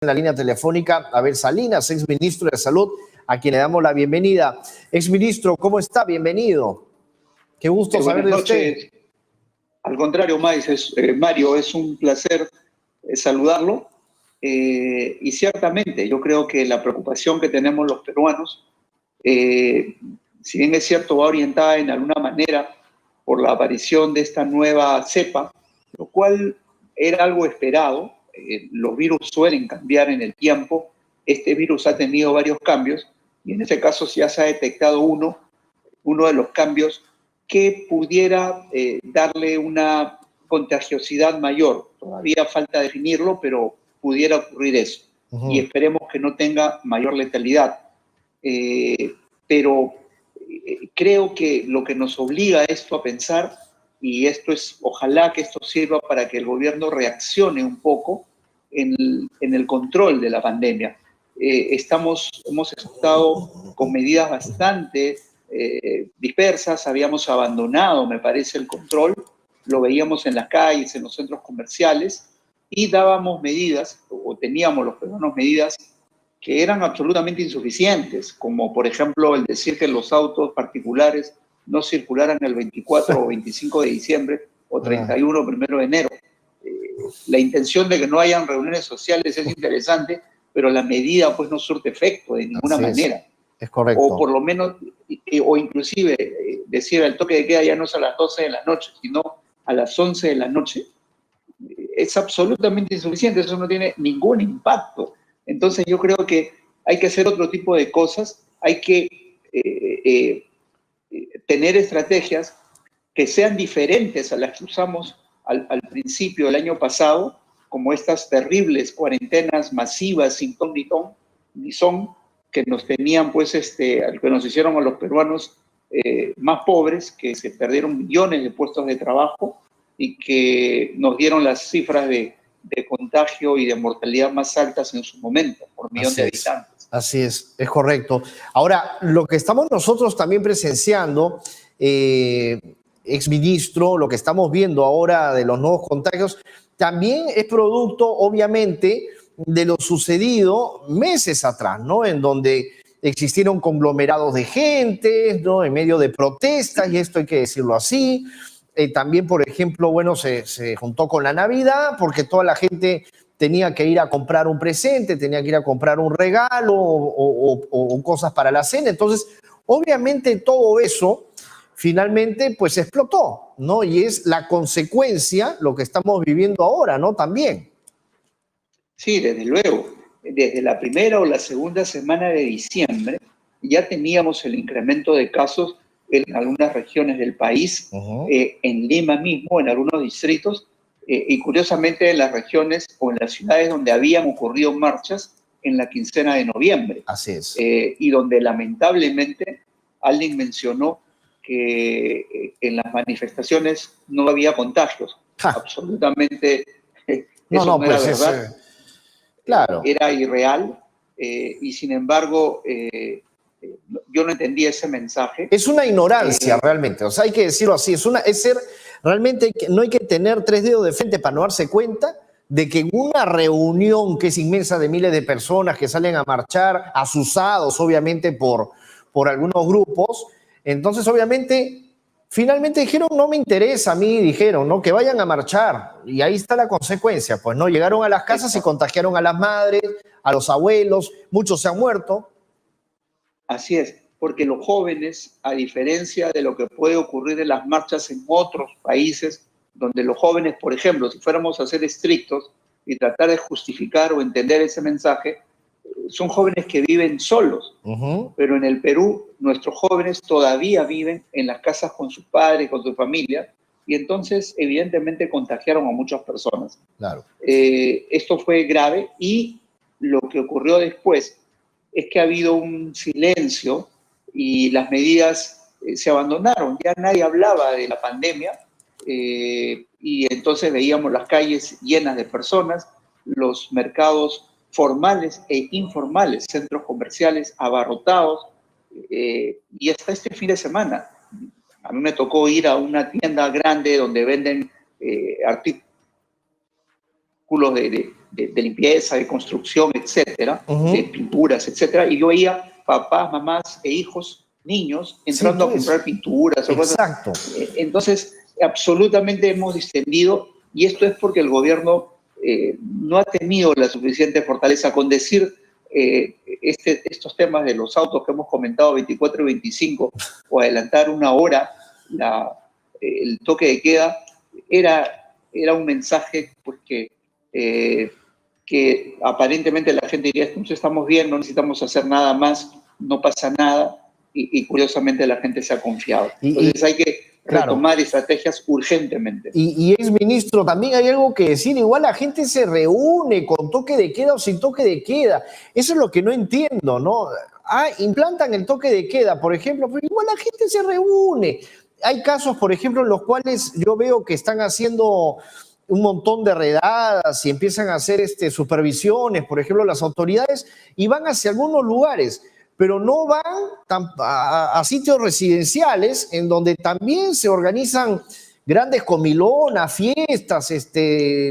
en la línea telefónica Abel Salinas, exministro de Salud, a quien le damos la bienvenida. Exministro, ¿cómo está? Bienvenido. Qué gusto saber de usted. Al contrario, Mario, es un placer saludarlo. Y ciertamente, yo creo que la preocupación que tenemos los peruanos, si bien es cierto, va orientada en alguna manera por la aparición de esta nueva cepa, lo cual era algo esperado. Los virus suelen cambiar en el tiempo. Este virus ha tenido varios cambios y en este caso ya se ha detectado uno de los cambios que pudiera darle una contagiosidad mayor. Todavía falta definirlo, pero pudiera ocurrir eso. Y esperemos que no tenga mayor letalidad. Pero creo que lo que nos obliga a esto a pensar, y esto es, ojalá que esto sirva para que el gobierno reaccione un poco en el control de la pandemia. Hemos estado con medidas bastante dispersas, habíamos abandonado, me parece, el control, lo veíamos en las calles, en los centros comerciales, y dábamos medidas, o teníamos los peruanos medidas que eran absolutamente insuficientes, como por ejemplo el decir que los autos particulares no circularan el 24 o 25 de diciembre o 31 o 1 de enero. La intención de que no hayan reuniones sociales es interesante, pero la medida pues no surte efecto de ninguna manera. Es correcto. O por lo menos, o inclusive decir el toque de queda ya no es a las 12 de la noche, sino a las 11 de la noche, es absolutamente insuficiente, eso no tiene ningún impacto. Entonces yo creo que hay que hacer otro tipo de cosas, hay que tener estrategias que sean diferentes a las que usamos al principio del año pasado, como estas terribles cuarentenas masivas sin ton ni son, que nos tenían, pues, que nos hicieron a los peruanos más pobres, que se perdieron millones de puestos de trabajo y que nos dieron las cifras de contagio y de mortalidad más altas en su momento, por millón de habitantes. Así es correcto. Ahora, lo que estamos nosotros también presenciando, exministro, lo que estamos viendo ahora de los nuevos contagios, también es producto, obviamente, de lo sucedido meses atrás, ¿no? En donde existieron conglomerados de gente, ¿no? En medio de protestas, y esto hay que decirlo así. También, por ejemplo, bueno, se juntó con la Navidad porque toda la gente tenía que ir a comprar un presente, tenía que ir a comprar un regalo o cosas para la cena. Entonces, obviamente todo eso finalmente pues explotó, ¿no? Y es la consecuencia lo que estamos viviendo ahora, ¿no? También. Sí, desde luego. Desde la primera o la segunda semana de diciembre ya teníamos el incremento de casos en algunas regiones del país, en Lima mismo, en algunos distritos, y curiosamente en las regiones o en las ciudades donde habían ocurrido marchas en la quincena de noviembre. Así es. Y donde lamentablemente alguien mencionó que en las manifestaciones no había contagios. Absolutamente, eso no era verdad. Claro. Era irreal, y sin embargo, yo no entendí ese mensaje. Es una ignorancia realmente, o sea, hay que decirlo así, realmente no hay que tener 3 dedos de frente para no darse cuenta de que en una reunión que es inmensa de miles de personas que salen a marchar, asusados obviamente por algunos grupos, entonces obviamente finalmente dijeron, no me interesa a mí, dijeron, ¿no? Que vayan a marchar, y ahí está la consecuencia, pues, ¿no? Llegaron a las casas y contagiaron a las madres, a los abuelos, muchos se han muerto. Así es, porque los jóvenes, a diferencia de lo que puede ocurrir en las marchas en otros países, donde los jóvenes, por ejemplo, si fuéramos a ser estrictos y tratar de justificar o entender ese mensaje, son jóvenes que viven solos. Pero en el Perú, nuestros jóvenes todavía viven en las casas con sus padres, con su familia, y entonces evidentemente contagiaron a muchas personas. Claro. Esto fue grave, y lo que ocurrió después es que ha habido un silencio y las medidas se abandonaron. Ya nadie hablaba de la pandemia, y entonces veíamos las calles llenas de personas, los mercados formales e informales, centros comerciales abarrotados, y hasta este fin de semana. A mí me tocó ir a una tienda grande donde venden artículos de limpieza, de construcción, etcétera, de pinturas, etcétera, y yo veía papás, mamás e hijos, niños, entrando a comprar pinturas o cosas. Exacto. Entonces, absolutamente hemos distendido, y esto es porque el gobierno no ha tenido la suficiente fortaleza con decir estos temas de los autos que hemos comentado, 24 y 25, o adelantar una hora el toque de queda, era un mensaje pues, que aparentemente la gente diría, entonces estamos bien, no necesitamos hacer nada más, no pasa nada, y curiosamente la gente se ha confiado. Entonces hay que retomar estrategias urgentemente. Y exministro, también hay algo que decir, igual la gente se reúne con toque de queda o sin toque de queda, eso es lo que no entiendo, ¿no? Implantan el toque de queda, por ejemplo, pero igual la gente se reúne. Hay casos, por ejemplo, en los cuales yo veo que están haciendo un montón de redadas y empiezan a hacer supervisiones, por ejemplo, las autoridades, y van hacia algunos lugares, pero no van a sitios residenciales en donde también se organizan grandes comilonas, fiestas,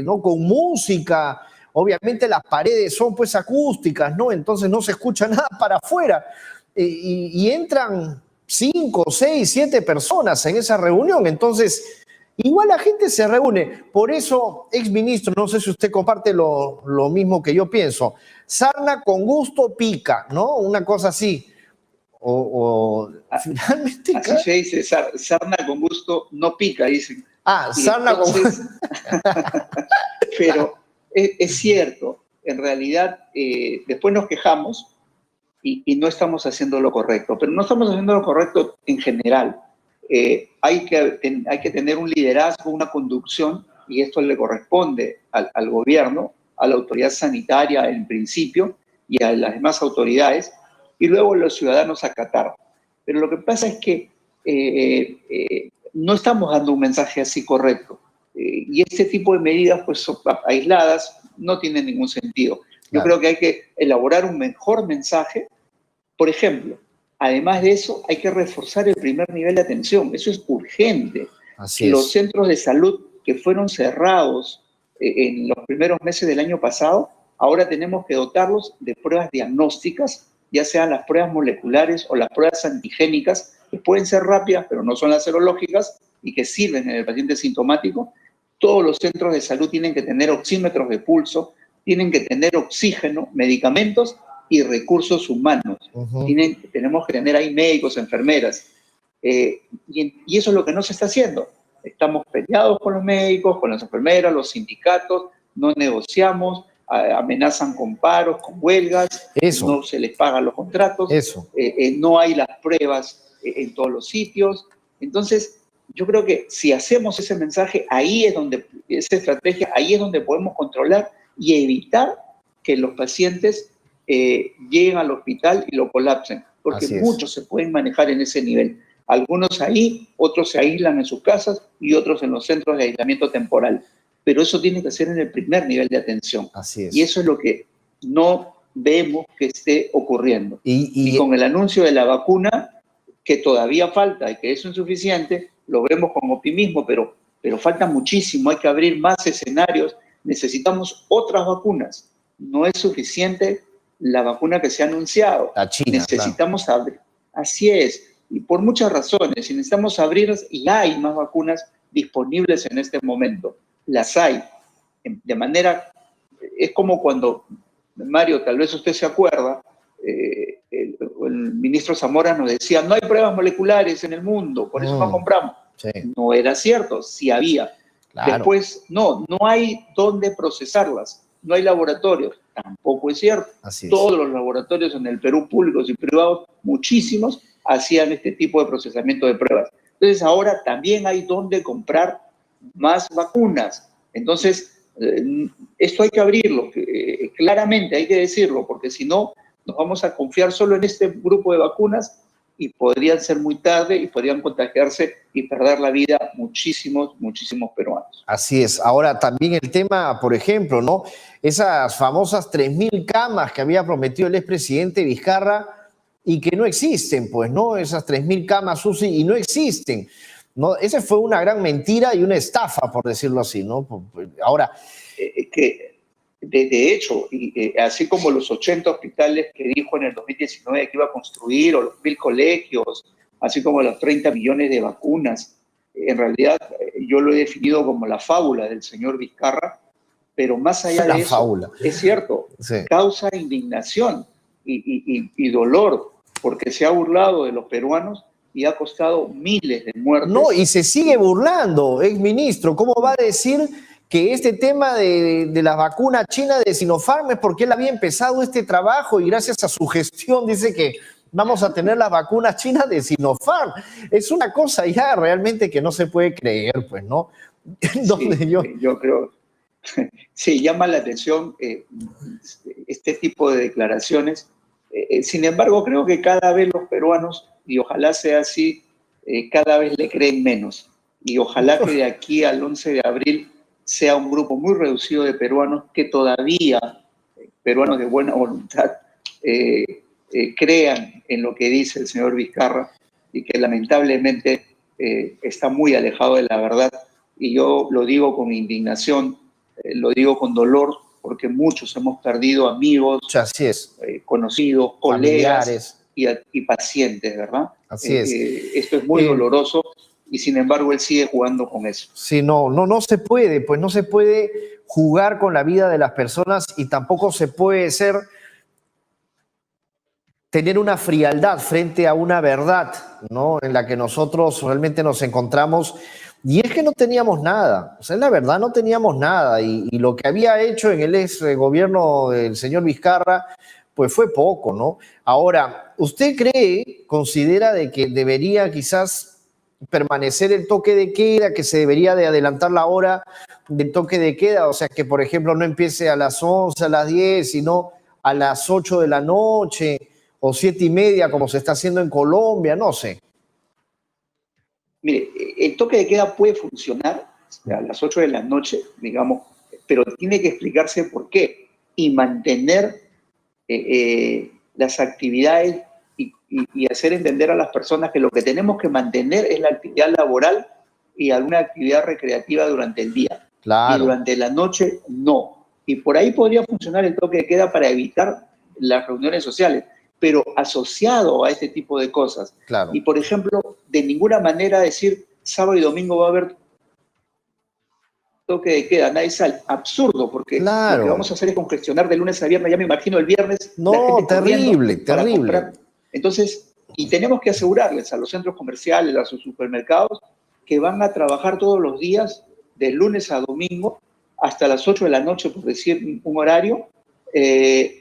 ¿no? Con música. Obviamente las paredes son pues acústicas, ¿no? Entonces no se escucha nada para afuera. Y entran 5, 6, 7 personas en esa reunión. Entonces, igual la gente se reúne. Por eso, exministro, no sé si usted comparte lo mismo que yo pienso. Sarna con gusto pica, ¿no? Una cosa así. Finalmente. Así se dice, sarna con gusto no pica, dicen. Sarna con gusto. Pero es cierto, en realidad, después nos quejamos y no estamos haciendo lo correcto, pero no estamos haciendo lo correcto en general. Hay que tener un liderazgo, una conducción, y esto le corresponde al gobierno, a la autoridad sanitaria en principio y a las demás autoridades, y luego los ciudadanos acatar. Pero lo que pasa es que no estamos dando un mensaje así correcto, y este tipo de medidas pues, aisladas no tienen ningún sentido. Yo creo que hay que elaborar un mejor mensaje. Por ejemplo, además de eso, hay que reforzar el primer nivel de atención. Eso es urgente. Los centros de salud que fueron cerrados en los primeros meses del año pasado, ahora tenemos que dotarlos de pruebas diagnósticas, ya sean las pruebas moleculares o las pruebas antigénicas, que pueden ser rápidas, pero no son las serológicas, y que sirven en el paciente sintomático. Todos los centros de salud tienen que tener oxímetros de pulso, tienen que tener oxígeno, medicamentos y recursos humanos. Tenemos que tener ahí médicos, enfermeras. Y eso es lo que no se está haciendo. Estamos peleados con los médicos, con las enfermeras, los sindicatos, no negociamos, amenazan con paros, con huelgas, no se les pagan los contratos, no hay las pruebas en todos los sitios. Entonces, yo creo que si hacemos ese mensaje, esa estrategia, ahí es donde podemos controlar y evitar que los pacientes lleguen al hospital y lo colapsen, porque muchos se pueden manejar en ese nivel. Algunos ahí, otros se aíslan en sus casas y otros en los centros de aislamiento temporal. Pero eso tiene que ser en el primer nivel de atención. Y eso es lo que no vemos que esté ocurriendo. Y con el anuncio de la vacuna, que todavía falta y que es insuficiente, lo vemos con optimismo, pero falta muchísimo. Hay que abrir más escenarios. Necesitamos otras vacunas. No es suficiente la vacuna que se ha anunciado. La China, necesitamos abrir. Así es. Y por muchas razones. Si necesitamos abrir, y hay más vacunas disponibles en este momento. Las hay. De manera, es como cuando, Mario, tal vez usted se acuerda, el ministro Zamora nos decía, no hay pruebas moleculares en el mundo, por eso no compramos. No era cierto, sí había. Después, no hay dónde procesarlas, no hay laboratorios, tampoco es cierto. Todos los laboratorios en el Perú, públicos y privados, muchísimos, hacían este tipo de procesamiento de pruebas. Entonces ahora también hay dónde comprar más vacunas. Entonces, esto hay que abrirlo, claramente hay que decirlo, porque si no, nos vamos a confiar solo en este grupo de vacunas y podrían ser muy tarde y podrían contagiarse y perder la vida muchísimos peruanos. Así es. Ahora también el tema, por ejemplo, ¿no? Esas famosas 3.000 camas que había prometido el expresidente Vizcarra y que no existen, pues, ¿no? Esas 3.000 camas UCI y no existen, ¿no? Esa fue una gran mentira y una estafa, por decirlo así, ¿no? Ahora... Que De hecho, así como los 80 hospitales que dijo en el 2019 que iba a construir, o los 1.000 colegios, así como los 30 millones de vacunas, en realidad yo lo he definido como la fábula del señor Vizcarra, pero más allá de eso, fábula. es cierto, Sí. causa indignación y dolor, porque se ha burlado de los peruanos y ha costado miles de muertes. No, y se sigue burlando, exministro. ¿Cómo va a decir que este tema de la vacuna china de Sinopharm es porque él había empezado este trabajo y gracias a su gestión dice que vamos a tener las vacunas chinas de Sinopharm? Es una cosa ya realmente que no se puede creer, pues, ¿no? Sí, yo creo, sí, llama la atención este tipo de declaraciones. Sin embargo, creo que cada vez los peruanos, y ojalá sea así, cada vez le creen menos. Y ojalá que de aquí al 11 de abril sea un grupo muy reducido de peruanos que todavía, peruanos de buena voluntad, crean en lo que dice el señor Vizcarra y que lamentablemente está muy alejado de la verdad. Y yo lo digo con indignación, lo digo con dolor, porque muchos hemos perdido amigos, así es, conocidos, colegas y pacientes, ¿verdad? Así es. Esto es muy doloroso y sin embargo él sigue jugando con eso. Sí, no se puede, pues no se puede jugar con la vida de las personas y tampoco se puede tener una frialdad frente a una verdad, ¿no? En la que nosotros realmente nos encontramos. Y es que no teníamos nada, o sea, la verdad no teníamos nada y lo que había hecho en el ex gobierno del señor Vizcarra, pues fue poco, ¿no? Ahora, ¿usted considera de que debería quizás permanecer el toque de queda, que se debería de adelantar la hora del toque de queda? O sea, que por ejemplo no empiece a las 11, a las 10, sino a las 8 de la noche o 7:30 como se está haciendo en Colombia, no sé. Mire, el toque de queda puede funcionar a las 8 de la noche, digamos, pero tiene que explicarse por qué y mantener las actividades y hacer entender a las personas que lo que tenemos que mantener es la actividad laboral y alguna actividad recreativa durante el día. Claro. Y durante la noche, no. Y por ahí podría funcionar el toque de queda para evitar las reuniones sociales, pero asociado a este tipo de cosas. Claro. Y, por ejemplo, de ninguna manera decir sábado y domingo va a haber toque de queda, nadie sale. Absurdo, porque claro, lo que vamos a hacer es congestionar de lunes a viernes. Ya me imagino el viernes. No, terrible, terrible. Comprar. Entonces, y tenemos que asegurarles a los centros comerciales, a sus supermercados, que van a trabajar todos los días, de lunes a domingo, hasta las 8 de la noche, por decir un horario,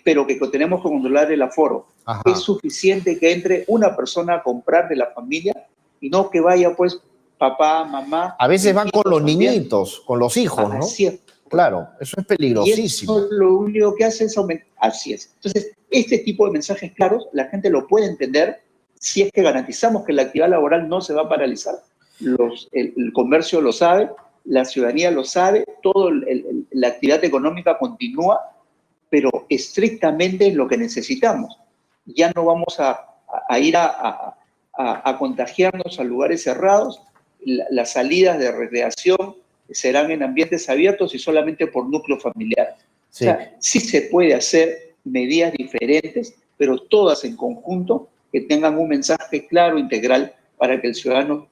pero que tenemos que controlar el aforo. Ajá. Es suficiente que entre una persona a comprar de la familia y no que vaya, pues, papá, mamá. A veces van con los también. niñitos, con los hijos, ¿no? Así es. Claro, eso es peligrosísimo. Y eso lo único que hace es aumentar. Así es. Entonces, este tipo de mensajes claros, la gente lo puede entender si es que garantizamos que la actividad laboral no se va a paralizar. El comercio lo sabe, la ciudadanía lo sabe, toda la actividad económica continúa, pero estrictamente es lo que necesitamos. Ya no vamos a ir a contagiarnos a lugares cerrados. Las salidas de recreación serán en ambientes abiertos y solamente por núcleo familiar. Sí. O sea, sí se puede hacer medidas diferentes, pero todas en conjunto que tengan un mensaje claro, integral, para que el ciudadano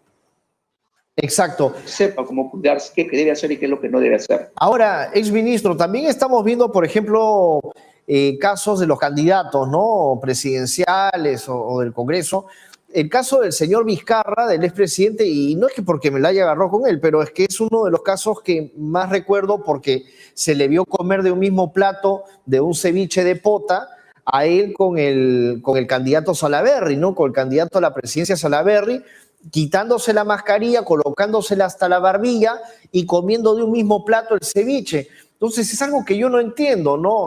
sepa cómo cuidarse, qué debe hacer y qué es lo que no debe hacer. Ahora, exministro, también estamos viendo, por ejemplo, casos de los candidatos, ¿no? Presidenciales o del Congreso. El caso del señor Vizcarra, del expresidente, y no es que porque me la haya agarrado con él, pero es que es uno de los casos que más recuerdo porque se le vio comer de un mismo plato de un ceviche de pota a él con el candidato Salaverry, ¿no? Con el candidato a la presidencia Salaverry, quitándose la mascarilla, colocándosela hasta la barbilla y comiendo de un mismo plato el ceviche. Entonces es algo que yo no entiendo, ¿no?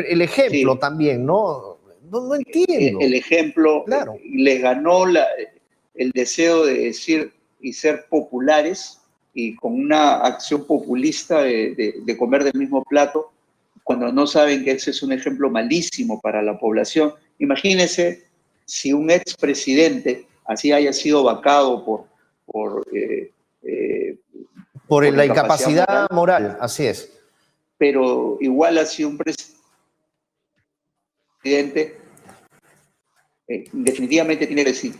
El ejemplo sí. También, ¿no? No entiendo. El ejemplo claro. Les ganó el deseo de decir y ser populares y con una acción populista de comer del mismo plato, cuando no saben que ese es un ejemplo malísimo para la población. Imagínense si un expresidente así haya sido vacado por la incapacidad moral, así es. pero igual ha sido un presidente, definitivamente tiene que decir,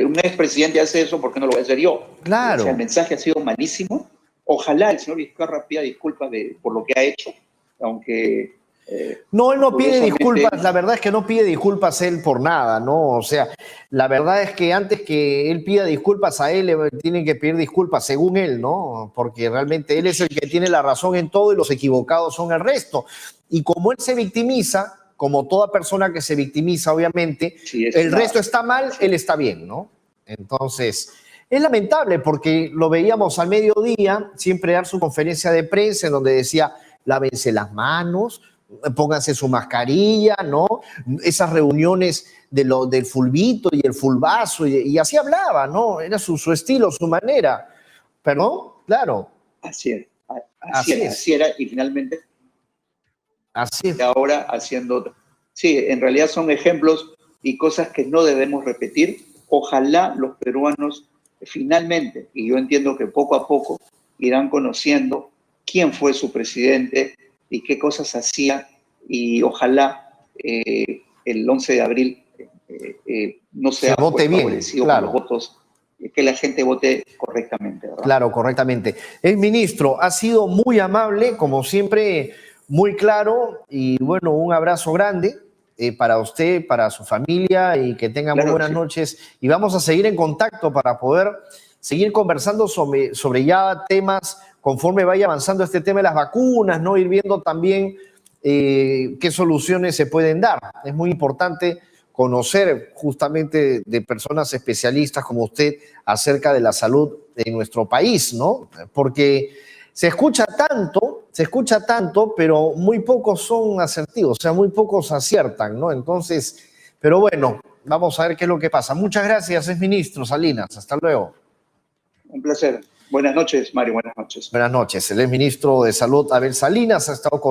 un expresidente hace eso, ¿por qué no lo voy a hacer yo? Claro. O sea, el mensaje ha sido malísimo. Ojalá el señor Vizcarra pida disculpas por lo que ha hecho, aunque... no, él no pide disculpas, la verdad es que no pide disculpas él por nada, ¿no? O sea, la verdad es que antes que él pida disculpas a él, le tienen que pedir disculpas según él, ¿no? Porque realmente él es el que tiene la razón en todo y los equivocados son el resto. Y como él se victimiza, como toda persona que se victimiza, obviamente, sí, el resto está mal, él está bien, ¿no? Entonces, es lamentable porque lo veíamos al mediodía, siempre dar su conferencia de prensa en donde decía, lávense las manos, pónganse su mascarilla, ¿no? Esas reuniones del fulbito y el fulbazo, y así hablaba, ¿no? Era su estilo, su manera. Pero, claro. Así era, y finalmente... Así es. Ahora haciendo... Sí, en realidad son ejemplos y cosas que no debemos repetir. Ojalá los peruanos finalmente, y yo entiendo que poco a poco, irán conociendo quién fue su presidente y qué cosas hacía, y ojalá el 11 de abril no sea vote bien, favorecido claro, con los votos, que la gente vote correctamente, ¿verdad? Claro, correctamente. El ministro ha sido muy amable, como siempre, muy claro, y bueno, un abrazo grande para usted, para su familia, y que tenga muy buenas noches. Y vamos a seguir en contacto para poder seguir conversando sobre ya temas conforme vaya avanzando este tema de las vacunas, ¿no? Ir viendo también qué soluciones se pueden dar. Es muy importante conocer justamente de personas especialistas como usted acerca de la salud en nuestro país, ¿no? Porque se escucha tanto, pero muy pocos son asertivos, o sea, muy pocos aciertan, ¿no? Entonces, pero bueno, vamos a ver qué es lo que pasa. Muchas gracias, exministro Salinas. Hasta luego. Un placer. Buenas noches, Mario. Buenas noches. Buenas noches. El exministro de Salud, Abel Salinas, ha estado con nosotros.